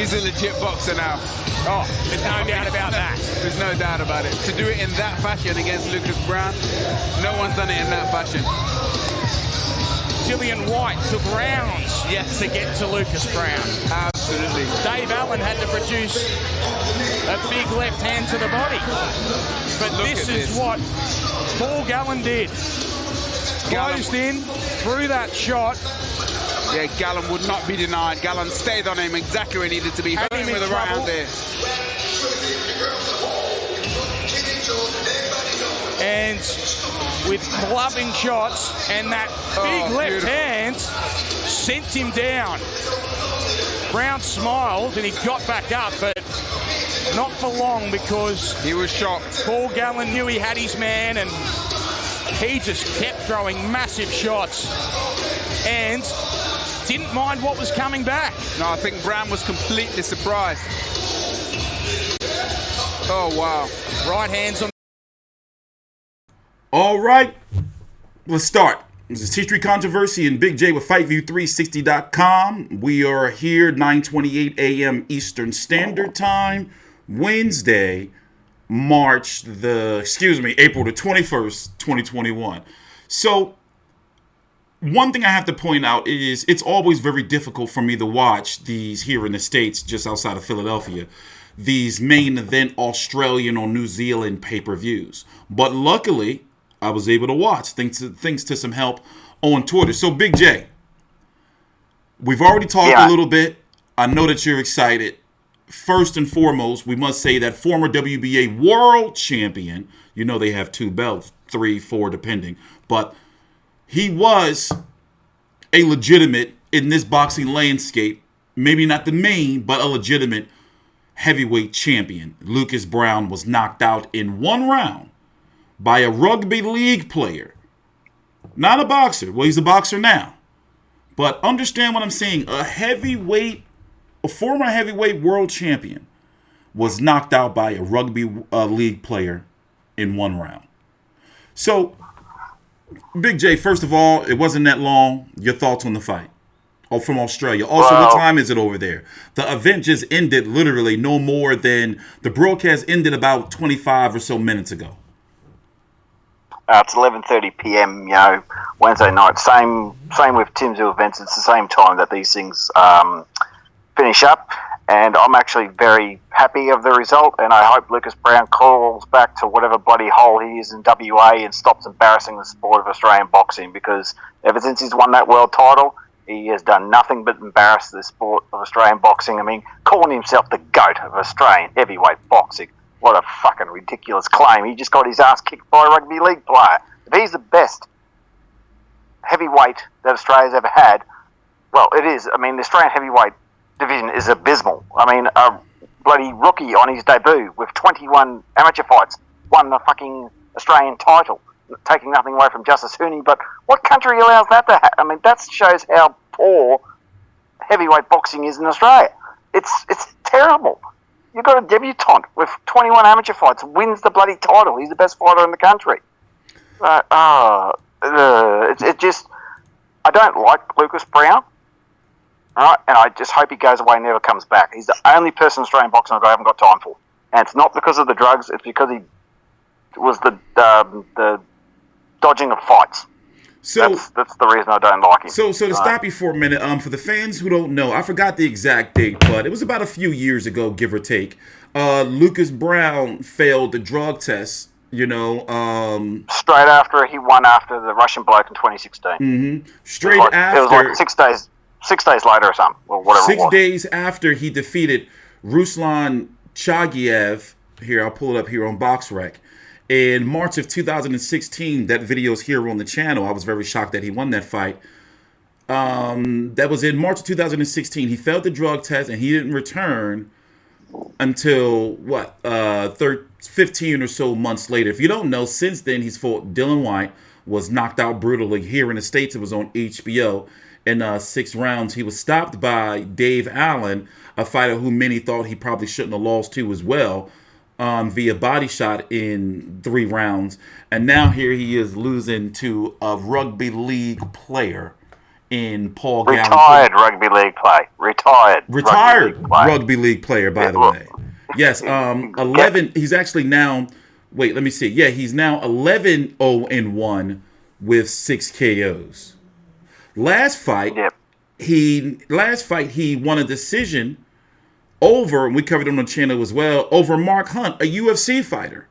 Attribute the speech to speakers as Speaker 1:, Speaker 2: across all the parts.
Speaker 1: He's a legit boxer now.
Speaker 2: Oh, there's no doubt about that.
Speaker 1: There's no doubt about it. To do it in that fashion against Lucas Browne, no one's done it in that fashion.
Speaker 2: Dillian White took rounds to get to Lucas Browne.
Speaker 1: Absolutely.
Speaker 2: Dave Allen had to produce a big left hand to the body. But this is what Paul Gallen did. Closed in, through that shot.
Speaker 1: Yeah, Gallen would not be denied. Gallen stayed on him exactly where he needed to be. Hit him with the right hand there.
Speaker 2: And with clubbing shots and that big left hand sent him down. Browne smiled and he got back up, but not for long because
Speaker 1: he was shocked.
Speaker 2: Paul Gallen knew he had his man and he just kept throwing massive shots and didn't mind what was coming back.
Speaker 1: No, I think Browne was completely surprised. Oh, wow.
Speaker 2: Right hands on.
Speaker 3: All right, let's start. This is TstreeT Controversy and Big J with FightView360.com. We are here 9:28 a.m. Eastern Standard Time, Wednesday, April the 21st, 2021. So, one thing I have to point out is it's always very difficult for me to watch these here in the States, just outside of Philadelphia, these main event Australian or New Zealand pay-per-views. But luckily, I was able to watch thanks to some help on Twitter. So, Big J, we've already talked a little bit. I know that you're excited. First and foremost, we must say that former WBA world champion, you know they have 2 belts, 3, 4, depending, but he was a legitimate, in this boxing landscape, maybe not the main, but a legitimate heavyweight champion. Lucas Browne was knocked out in 1 round by a rugby league player. Not a boxer. Well, he's a boxer now. But understand what I'm saying. A former heavyweight world champion was knocked out by a rugby league player in 1 round. So, Big J, first of all, it wasn't that long. Your thoughts on the fight? Oh, from Australia. Also, what time is it over there? The event just ended literally no more than the broadcast ended about 25 or so minutes ago.
Speaker 4: It's 11:30 p.m. Wednesday night. Same with Timsville events. It's the same time that these things finish up, and I'm actually very happy of the result. And I hope Lucas Browne crawls back to whatever bloody hole he is in WA and stops embarrassing the sport of Australian boxing. Because ever since he's won that world title, he has done nothing but embarrass the sport of Australian boxing. I mean, calling himself the GOAT of Australian heavyweight boxing. What a fucking ridiculous claim. He just got his ass kicked by a rugby league player. If he's the best heavyweight that Australia's ever had, well, it is. I mean, the Australian heavyweight division is abysmal. I mean, a bloody rookie on his debut with 21 amateur fights won the fucking Australian title, taking nothing away from Justice Hooney. But what country allows that to happen? I mean, that shows how poor heavyweight boxing is in Australia. It's terrible. You've got a debutant with 21 amateur fights, wins the bloody title. He's the best fighter in the country. It just, I don't like Lucas Browne, right? And I just hope he goes away and never comes back. He's the only person in Australian boxing that I haven't got time for. And it's not because of the drugs, it's because he was the dodging of fights.
Speaker 3: So
Speaker 4: that's the reason I don't like him.
Speaker 3: So to stop you for a minute, for the fans who don't know, I forgot the exact date, but it was about a few years ago, give or take. Lucas Browne failed the drug test, straight
Speaker 4: after he won after the Russian bloke in 2016.
Speaker 3: Mm-hmm.
Speaker 4: It was like 6 days later or something, or whatever.
Speaker 3: 6 days after he defeated Ruslan Chagiev. Here, I'll pull it up here on BoxRec. In March of 2016, that video is here on the channel. I was very shocked that he won that fight. That was in March of 2016. He failed the drug test, and he didn't return until, 15 or so months later. If you don't know, since then, he's fought Dillian White, was knocked out brutally. Here in the States, it was on HBO. In 6 rounds, he was stopped by Dave Allen, a fighter who many thought he probably shouldn't have lost to as well. Via body shot in 3 rounds. And now here he is losing to a rugby league player in Paul Gallen.
Speaker 4: Retired rugby league play. Retired
Speaker 3: rugby league player, by the way. Yes, 11. He's actually now. Wait, let me see. Yeah, he's now 11-0-1 with 6 KOs. Last fight, he won a decision over, and we covered him on the channel as well, over Mark Hunt, a UFC fighter.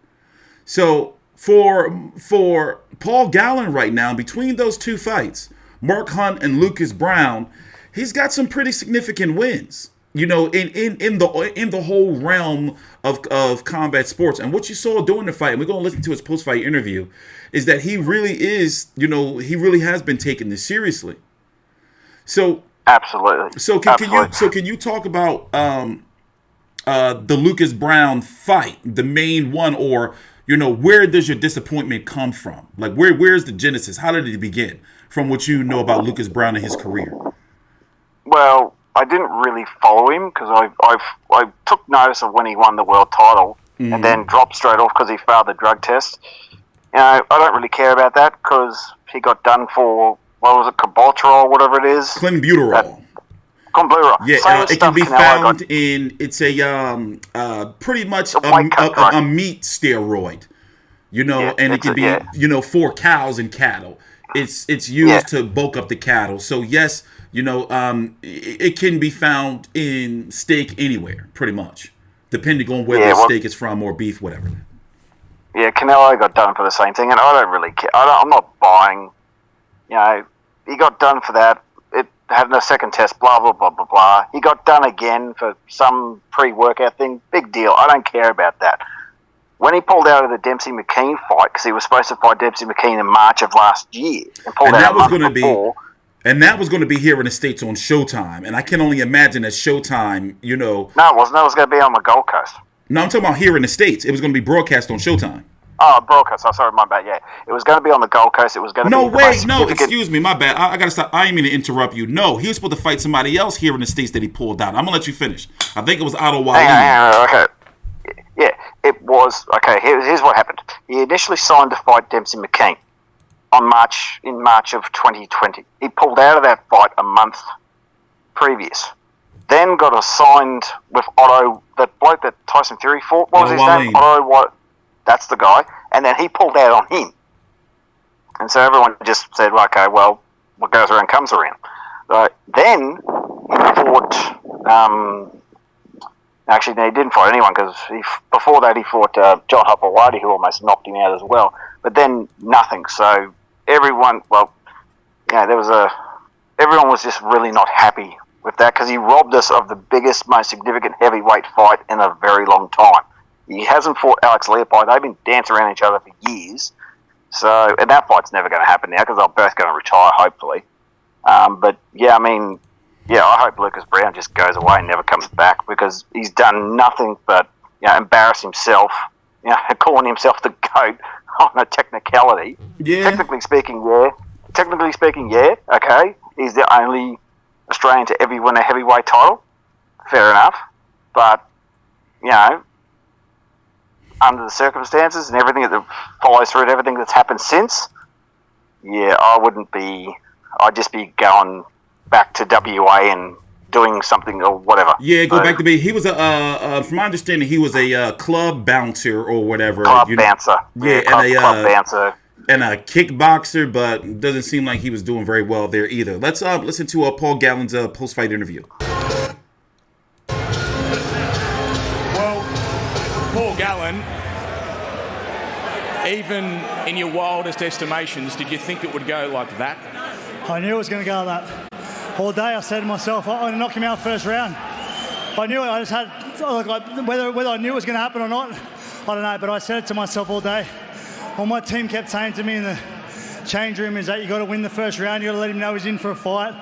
Speaker 3: So for Paul Gallen right now, between those two fights, Mark Hunt and Lucas Browne, he's got some pretty significant wins. You know, in the whole realm of combat sports. And what you saw during the fight, and we're going to listen to his post-fight interview, is that he really is, he really has been taking this seriously. So
Speaker 4: absolutely.
Speaker 3: So can you talk about the Lucas Browne fight, the main one, or where does your disappointment come from? Like where's the genesis? How did it begin? From what you know about Lucas Browne and his career.
Speaker 4: Well, I didn't really follow him because I took notice of when he won the world title and then dropped straight off because he failed the drug test. I don't really care about that because he got done for, what was it, Cabotrol or whatever it is?
Speaker 3: Clenbuterol.
Speaker 4: Clenbuterol.
Speaker 3: Yeah, it can be found in, it's a pretty much a meat steroid, and it can be, for cows and cattle. It's used to bulk up the cattle. So yes, it can be found in steak anywhere, pretty much, depending on where the steak is from or beef, whatever.
Speaker 4: Yeah, Canelo got done for the same thing, and I don't really care. I'm not buying. He got done for that. It had a second test, blah, blah, blah, blah, blah. He got done again for some pre-workout thing. Big deal. I don't care about that. When he pulled out of the Dempsey McKean fight, because he was supposed to fight Dempsey McKean in March of last year, and
Speaker 3: that was going to be here in the States on Showtime, and I can only imagine that Showtime, No,
Speaker 4: it wasn't. It was going to be on the Gold Coast.
Speaker 3: No, I'm talking about here in the States. It was going to be broadcast on Showtime.
Speaker 4: Oh, broadcast. Oh, sorry, my bad. Yeah, it was going to be on the Gold Coast. It was going to be...
Speaker 3: Excuse me, my bad. I got to stop. I didn't mean to interrupt you. No, he was supposed to fight somebody else here in the States that he pulled out. I'm going to let you finish. I think it was Ottawa.
Speaker 4: Okay. Yeah, it was... Okay, here's what happened. He initially signed to fight Dempsey McKean in March of 2020. He pulled out of that fight a month previous. Then got assigned with Otto, that bloke that Tyson Fury fought. What was his name? Otto, what? That's the guy. And then he pulled out on him. And so everyone just said, okay, well, what goes around comes around. Then he fought... actually, no, he didn't fight anyone because before that he fought John Hopewadi, who almost knocked him out as well. But then nothing. So everyone, everyone was just really not happy with that because he robbed us of the biggest, most significant heavyweight fight in a very long time. He hasn't fought Alex Leopold. They've been dancing around each other for years. So, and that fight's never going to happen now because they're both going to retire, hopefully. But yeah, I hope Lucas Browne just goes away and never comes back because he's done nothing but embarrass himself, calling himself the GOAT on a technicality.
Speaker 3: Yeah.
Speaker 4: Technically speaking, yeah. Okay, he's the only Australian to ever win a heavyweight title. Fair enough, but under the circumstances and everything that follows through and everything that's happened since, I'd just be going back to WA and doing something or whatever.
Speaker 3: Yeah, go back to be. He was from my understanding, he was a club bouncer or whatever.
Speaker 4: Bouncer.
Speaker 3: Yeah,
Speaker 4: club bouncer.
Speaker 3: And a kickboxer, but doesn't seem like he was doing very well there either. Let's listen to Paul Gallen's post-fight interview.
Speaker 2: Well, Paul Gallen, even in your wildest estimations, did you think it would go like that?
Speaker 5: I knew it was going to go like that. All day I said to myself, I'm going to knock him out first round. I knew it. I just had, whether I knew it was going to happen or not, I don't know, but I said it to myself all day. All my team kept saying to me in the change room is that you got to win the first round. You got to let him know he's in for a fight.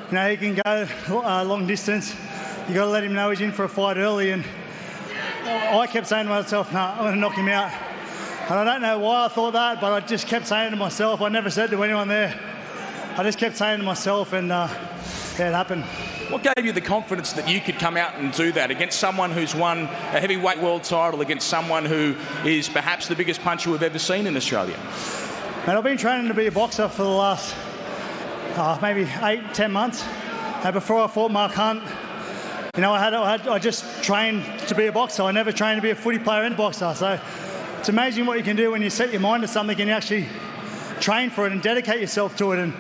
Speaker 5: He can go long distance. You got to let him know he's in for a fight early. And I kept saying to myself, I'm going to knock him out. And I don't know why I thought that, but I just kept saying to myself. I never said to anyone there. I just kept saying to myself, and it happened.
Speaker 2: What gave you the confidence that you could come out and do that against someone who's won a heavyweight world title, against someone who is perhaps the biggest puncher we've ever seen in Australia?
Speaker 5: And I've been training to be a boxer for the last maybe 8-10 months. Before I fought Mark Hunt, I just trained to be a boxer. I never trained to be a footy player and boxer. So it's amazing what you can do when you set your mind to something and you actually train for it and dedicate yourself to it. And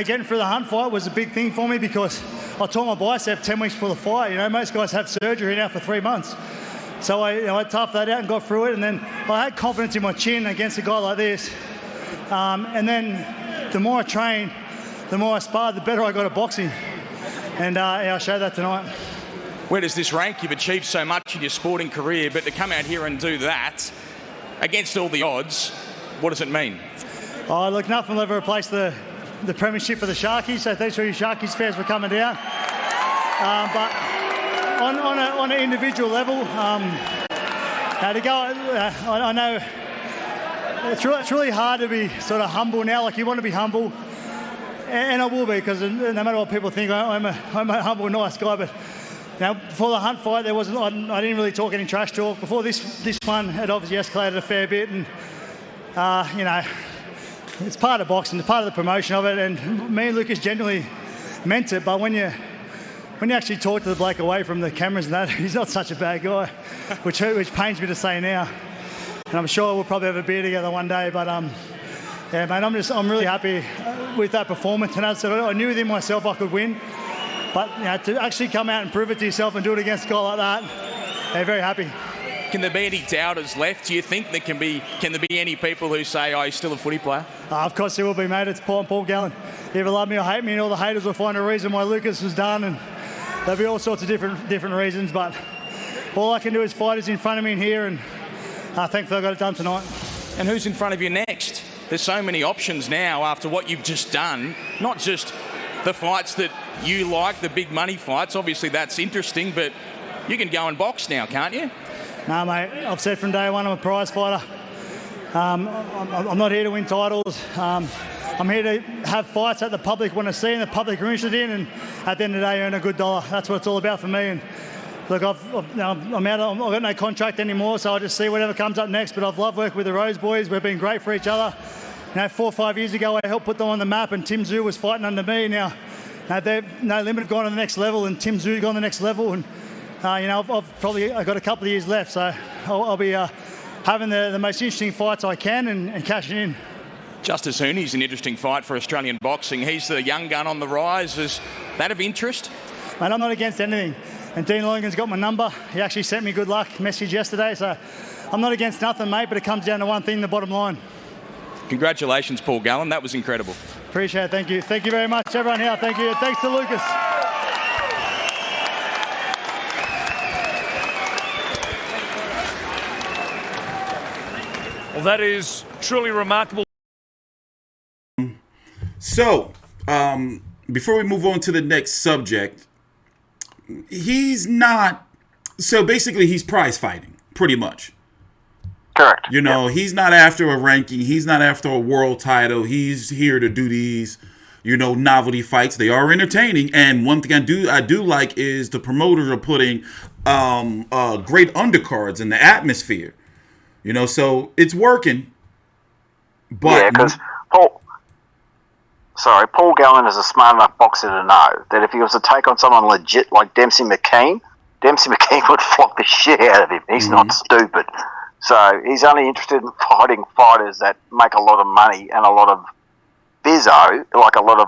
Speaker 5: getting through the Hunt fight was a big thing for me because I tore my bicep 10 weeks before the fight. Most guys have surgery now for 3 months. So I toughed that out and got through it. And then I had confidence in my chin against a guy like this. And then the more I trained, the more I sparred, the better I got at boxing. And I'll show that tonight.
Speaker 2: Where does this rank? You've achieved so much in your sporting career, but to come out here and do that against all the odds, what does it mean?
Speaker 5: Oh, look, nothing will ever replace the premiership for the Sharkies. So thanks for you Sharkies fans for coming down. But on an individual level, to go, I know it's really hard to be sort of humble now. Like you want to be humble, and I will be because no matter what people think, I'm a humble, nice guy. But before the Hunt fight, I didn't really talk any trash talk. Before this one, it obviously escalated a fair bit, and it's part of boxing, it's part of the promotion of it. And me and Lucas genuinely meant it. But when you actually talk to the bloke away from the cameras and that, he's not such a bad guy, which pains me to say now. And I'm sure we'll probably have a beer together one day. But yeah, mate, I'm really happy with that performance. And as I said, I knew within myself I could win. But to actually come out and prove it to yourself and do it against a guy like that, they're very happy.
Speaker 2: Can there be any doubters left? Do you think can there be any people who say, oh, he's still a footy player?
Speaker 5: Of course there will be, mate. It's Paul Gallen. You either love me or hate me, and all the haters will find a reason why Lucas was done, and there'll be all sorts of different reasons. But all I can do is fighters in front of me in here, and thankfully I got it done tonight.
Speaker 2: And who's in front of you next? There's so many options now after what you've just done. Not just the fights that you like, the big money fights. Obviously that's interesting, but you can go and box now, can't you?
Speaker 5: No, mate. I've said from day one I'm a prize fighter. I'm not here to win titles. I'm here to have fights that the public want to see and the public are interested in, and at the end of the day earn a good dollar. That's what it's all about for me. And look, I've got no contract anymore, so I'll just see whatever comes up next. But I've loved working with the Rose boys. We've been great for each other. 4 or 5 years ago I helped put them on the map, and Tim Tszyu was fighting under me. Now they've No Limit have gone to the next level, and Tim Tszyu gone to the next level. And I've got a couple of years left, so I'll be having the most interesting fights I can and cashing in.
Speaker 2: Justice Hooney's an interesting fight for Australian boxing. He's the young gun on the rise. Is that of interest?
Speaker 5: Mate, I'm not against anything. And Dean Logan's got my number. He actually sent me good luck message yesterday, so I'm not against nothing, mate, but it comes down to one thing, the bottom line.
Speaker 2: Congratulations, Paul Gallen. That was incredible.
Speaker 5: Appreciate it. Thank you. Thank you very much, everyone here. Thank you. Thanks to Lucas.
Speaker 6: Well, that is truly remarkable.
Speaker 3: So, before we move on to the next subject, he's not... So, basically, he's prize fighting, pretty much.
Speaker 4: Correct.
Speaker 3: He's not after a ranking. He's not after a world title. He's here to do these, novelty fights. They are entertaining. And one thing I do like is the promoters are putting great undercards in the atmosphere. So it's working. But
Speaker 4: yeah, because Paul Gallen is a smart enough boxer to know that if he was to take on someone legit like Dempsey McKean would flog the shit out of him. He's not stupid. So he's only interested in fighting fighters that make a lot of money and a lot of bizzo, like a lot of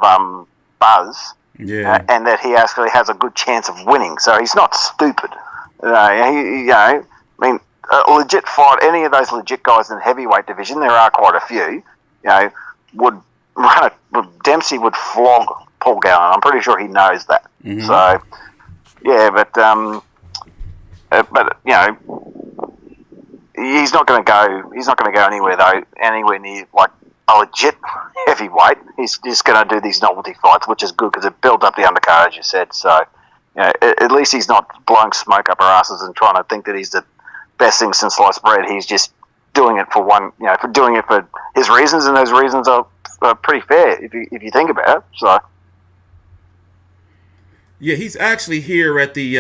Speaker 4: buzz, and that he actually has a good chance of winning. So he's not stupid. A legit fight, any of those legit guys in the heavyweight division, there are quite a few, Dempsey would flog Paul Gallen. I'm pretty sure he knows that. Mm-hmm. So, yeah, but he's not going to go anywhere near like a legit heavyweight. He's just going to do these novelty fights, which is good because it builds up the undercard, as you said. So, at least he's not blowing smoke up our asses and trying to think that he's the best thing since sliced bread. He's just doing it for doing it for his reasons, and those reasons are pretty fair if you think about it. So.
Speaker 3: Yeah, he's actually here at the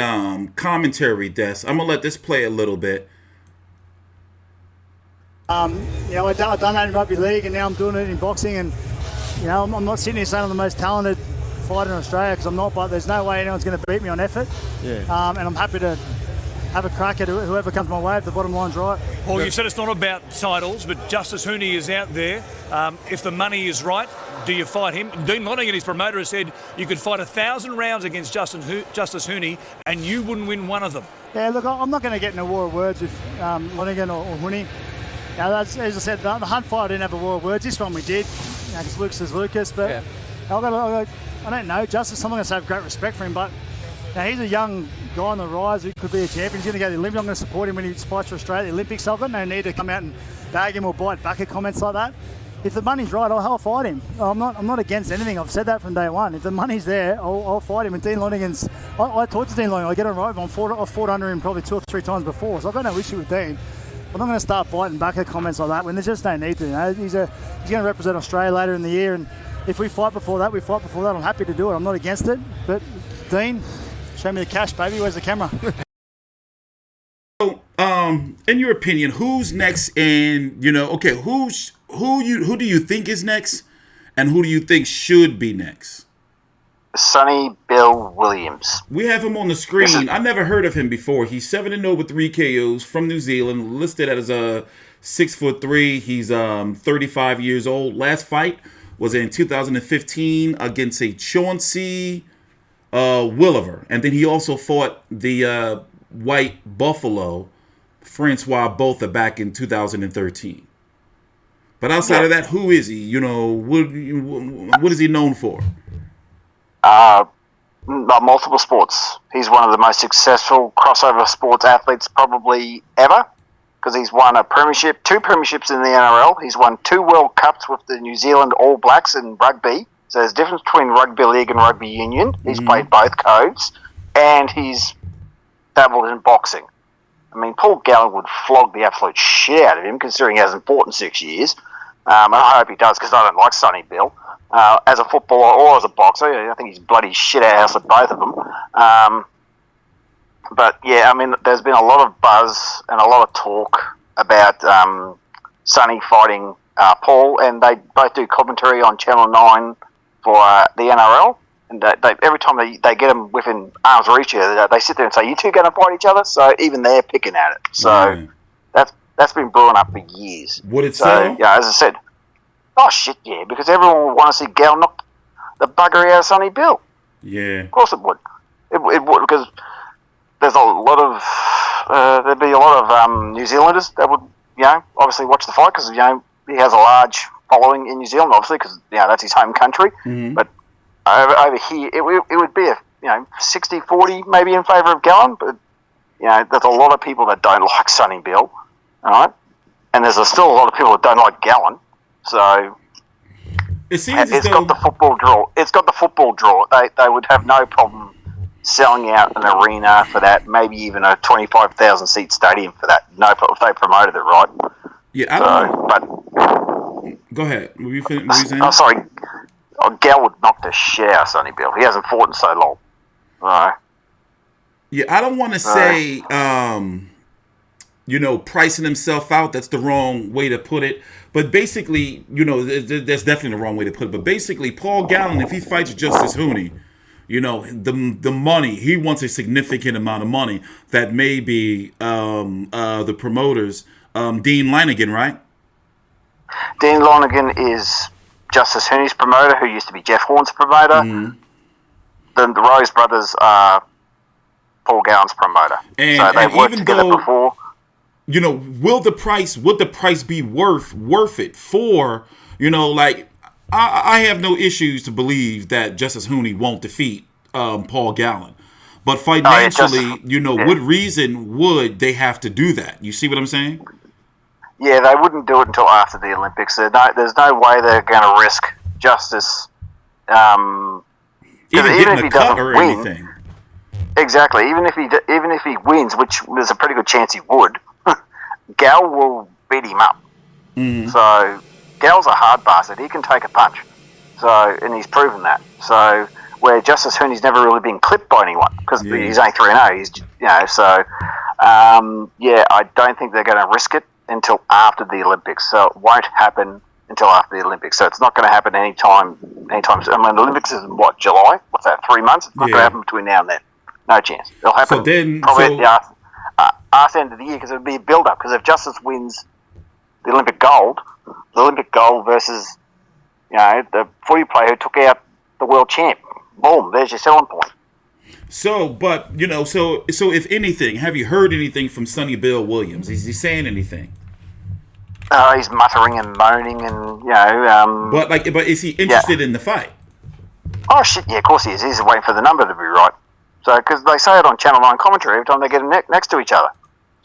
Speaker 3: commentary desk. I'm going to let this play a little bit.
Speaker 5: I've done that in rugby league, and now I'm doing it in boxing, and I'm not sitting here saying I'm the most talented fighter in Australia, because I'm not, but there's no way anyone's going to beat me on effort. Yeah. And I'm happy to have a crack at whoever comes my way if the bottom line's right.
Speaker 6: Paul, you said it's not about titles, but Justice Hooney is out there. If the money is right, do you fight him? Dean Lonergan, his promoter, has said you could fight 1,000 rounds against Justice Hooney and you wouldn't win one of them.
Speaker 5: Yeah, look, I'm not going to get in a war of words with Lonergan or Hooney. As I said, the Hunt fight I didn't have a war of words. This one we did, because Lucas is Lucas. But I don't know, Justice, I'm not going to say I have great respect for him, but he's a young guy on the rise who could be a champion. He's going to go to the Olympics. I'm going to support him when he fights for Australia, the Olympics. So I've got no need to come out and bag him or bite back at comments like that. If the money's right, I'll fight him. I'm not against anything. I've said that from day one. If the money's there, I'll fight him. And Dean Lonergan's, I talked to Dean Lonergan. I get him right. I've fought under him probably 2 or 3 times before, so I've got no issue with Dean. I'm not going to start biting back at comments like that when there's just no need to. He's going to represent Australia later in the year, and if we fight before that, we fight before that. I'm happy to do it. I'm not against it. But Dean, show me the cash, baby. Where's the camera?
Speaker 3: So, in your opinion, who's next? And who do you think is next, and who do you think should be next?
Speaker 4: Sonny Bill Williams.
Speaker 3: We have him on the screen. I never heard of him before. He's 7-0 with 3 KOs from New Zealand, listed as 6'3". He's 35 years old. Last fight was in 2015 against a Chauncey Williver, and then he also fought the White Buffalo Francois Botha back in 2013. But outside of that, who is he? What is he known for?
Speaker 4: Multiple sports. He's one of the most successful crossover sports athletes probably ever, because he's won a premiership, 2 premierships in the NRL. He's won 2 World Cups with the New Zealand All Blacks in rugby. So there's a difference between rugby league and rugby union. He's played both codes, and he's dabbled in boxing. I mean, Paul Gallen would flog the absolute shit out of him, considering he hasn't fought in 6 years. And I hope he does, because I don't like Sonny Bill. As a footballer or as a boxer, I think he's bloody shit house at both of them. But yeah, I mean, there's been a lot of buzz and a lot of talk about Sonny fighting Paul, and they both do commentary on Channel 9 for the NRL. And they, every time they get them within arm's reach, they sit there and say, "You two going to fight each other?" So even they're picking at it. So that's been brewing up for years.
Speaker 3: Would it sell?
Speaker 4: Yeah, as I said. Oh, shit, yeah, because everyone would want to see Gallen knock the bugger out of Sonny Bill.
Speaker 3: Yeah.
Speaker 4: Of course it would. It would, because there's a lot of, there'd be a lot of New Zealanders that would, obviously watch the fight, because, he has a large following in New Zealand, obviously, because, that's his home country. Mm-hmm. But over here, it would be a, 60-40 maybe in favour of Gallen, but, there's a lot of people that don't like Sonny Bill, all right? And there's still a lot of people that don't like Gallen. So
Speaker 3: it's got
Speaker 4: the football draw. It's got the football draw. They would have no problem selling out an arena for that. Maybe even a 25,000 seat stadium for that. No problem if they promoted it right.
Speaker 3: Yeah, I don't know. But go ahead. What were you saying?
Speaker 4: I'm sorry. Gal would knock the shit out of Sonny Bill. He hasn't fought in so long. Right.
Speaker 3: Yeah, I don't want to say pricing himself out. That's the wrong way to put it. But basically, that's definitely the wrong way to put it. But basically, Paul Gallen, if he fights Justice Hooney, the money, he wants a significant amount of money that may be the promoters. Dean Lonergan, right?
Speaker 4: Dean Lonergan is Justice Hooney's promoter, who used to be Jeff Horn's promoter. Mm-hmm. The Rose brothers are Paul Gallen's promoter. So they've worked together before. Would the price be worth it for, I have no issues to believe that Justice Hooney won't defeat Paul Gallen. But financially, what reason would they have to do that? You see what I'm saying? Yeah, they wouldn't do it until after the Olympics. There's no way they're going to risk Justice.
Speaker 3: Even if he doesn't win, anything.
Speaker 4: Exactly. Even if he wins, which there's a pretty good chance he would, Gal will beat him up. Mm-hmm. So Gal's a hard bastard. He can take a punch. So, and he's proven that. So where Justice Hooney's never really been clipped by anyone, because he's only 3-0. He's so I don't think they're going to risk it until after the Olympics. So it won't happen until after the Olympics. So it's not going to happen anytime soon. I mean, the Olympics is in what, July? What's that? 3 months? It's not going to happen between now and then. No chance. It'll happen probably at the arse end of the year, because it'll be a build-up. Because if Justice wins the Olympic gold versus, the footy player who took out the world champ, boom, there's your selling point.
Speaker 3: So, but, so if anything, have you heard anything from Sonny Bill Williams? Is he saying anything?
Speaker 4: He's muttering and moaning and,
Speaker 3: But is he interested in the fight?
Speaker 4: Oh, shit, yeah, of course he is. He's waiting for the number to be right. So, because they say it on Channel 9 commentary every time they get next to each other.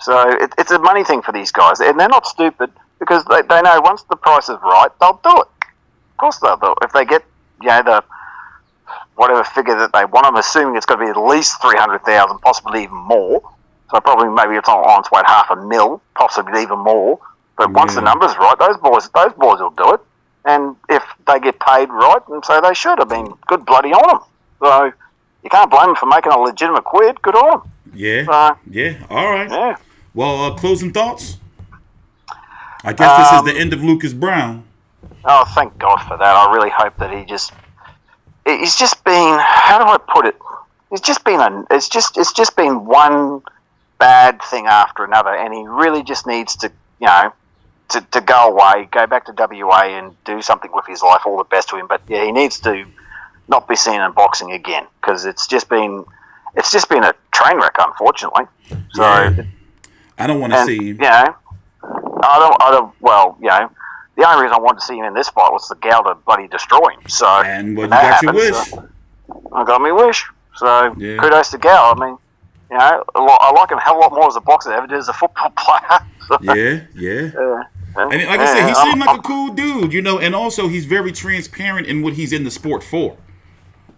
Speaker 4: So, it's a money thing for these guys. And they're not stupid, because they know once the price is right, they'll do it. Of course they'll do it. If they get, the whatever figure that they want, I'm assuming it's going to be at least 300,000, possibly even more. So, probably maybe it's on its way to 500,000, possibly even more. But once the number's right, those boys will do it. And if they get paid right, and so they should have been, good bloody on them. So you can't blame them for making a legitimate quid. Good on them.
Speaker 3: Yeah. All right.
Speaker 4: Yeah.
Speaker 3: Well, closing thoughts? I guess this is the end of Lucas Browne.
Speaker 4: Oh, thank God for that. I really hope that he's just been, how do I put it? It's just been one bad thing after another, and he really just needs to, to go away, go back to WA and do something with his life. All the best to him. But yeah, he needs to not be seen in boxing again, because it's just been a train wreck, unfortunately. So
Speaker 3: I don't want to see him. The only reason I wanted to see him in this fight was the Gal to bloody destroy him. So you got your wish.
Speaker 4: So I got my wish. So kudos to Gal. I mean, I like him a hell of a lot more as a boxer than I ever did as a football player. So,
Speaker 3: and like I said, he seemed like a cool dude, and also he's very transparent in what he's in the sport for.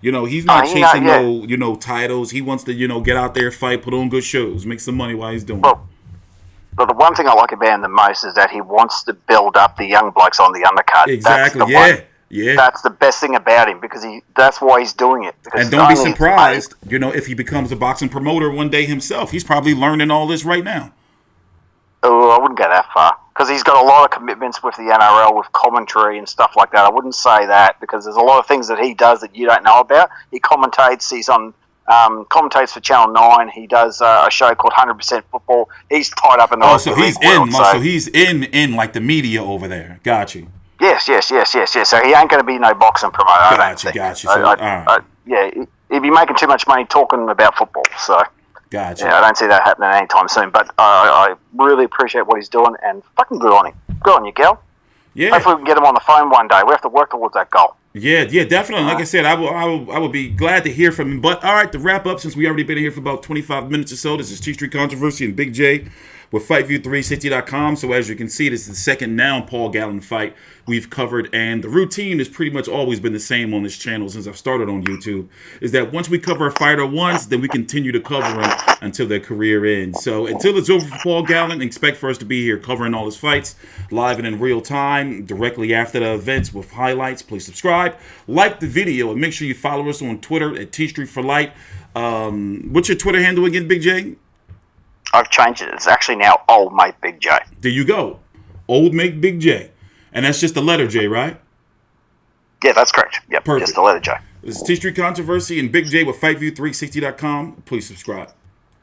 Speaker 3: He's not chasing no titles. He wants to, get out there, fight, put on good shows, make some money while he's doing it.
Speaker 4: But the one thing I like about him the most is that he wants to build up the young blokes on the undercard.
Speaker 3: Exactly, yeah.
Speaker 4: That's the best thing about him, because that's why he's doing it.
Speaker 3: And don't be surprised, if he becomes a boxing promoter one day himself. He's probably learning all this right now.
Speaker 4: Oh, I wouldn't go that far, because he's got a lot of commitments with the NRL, with commentary and stuff like that. I wouldn't say that, because there's a lot of things that he does that you don't know about. He commentates. He's on commentates for Channel 9. He does a show called 100% Football. He's tied up in the
Speaker 3: so he's in like the media over there. Got you.
Speaker 4: Yes. So he ain't going to be no boxing promoter.
Speaker 3: Got you. So,
Speaker 4: he'd be making too much money talking about football. So.
Speaker 3: Gotcha.
Speaker 4: Yeah, I don't see that happening anytime soon. But I really appreciate what he's doing, and fucking good on him. Good on you, Gal.
Speaker 3: Yeah.
Speaker 4: Hopefully we can get him on the phone one day. We have to work towards that goal.
Speaker 3: Yeah, definitely. Like I said, I will be glad to hear from him. But all right, to wrap up, since we already been here for about 25 minutes or so, this is TstreeT Controversy and Big J with FightView360.com. So as you can see, this is the second now Paul Gallen fight we've covered, and the routine has pretty much always been the same on this channel since I've started on YouTube, is that once we cover a fighter once, then we continue to cover them until their career ends. So until it's over for Paul Gallen, expect for us to be here covering all his fights live and in real time directly after the events with highlights. Please subscribe, like the video, and make sure you follow us on Twitter at TstreetForLight. What's your Twitter handle again, Big J?
Speaker 4: I've changed it. It's actually now Old Mate Big J.
Speaker 3: There you go. Old Mate Big J. And that's just the letter J, right?
Speaker 4: Yeah, that's correct. Yep,
Speaker 3: perfect.
Speaker 4: Just the letter J.
Speaker 3: This is TstreeT Controversy and Big J with FightView360.com. Please subscribe.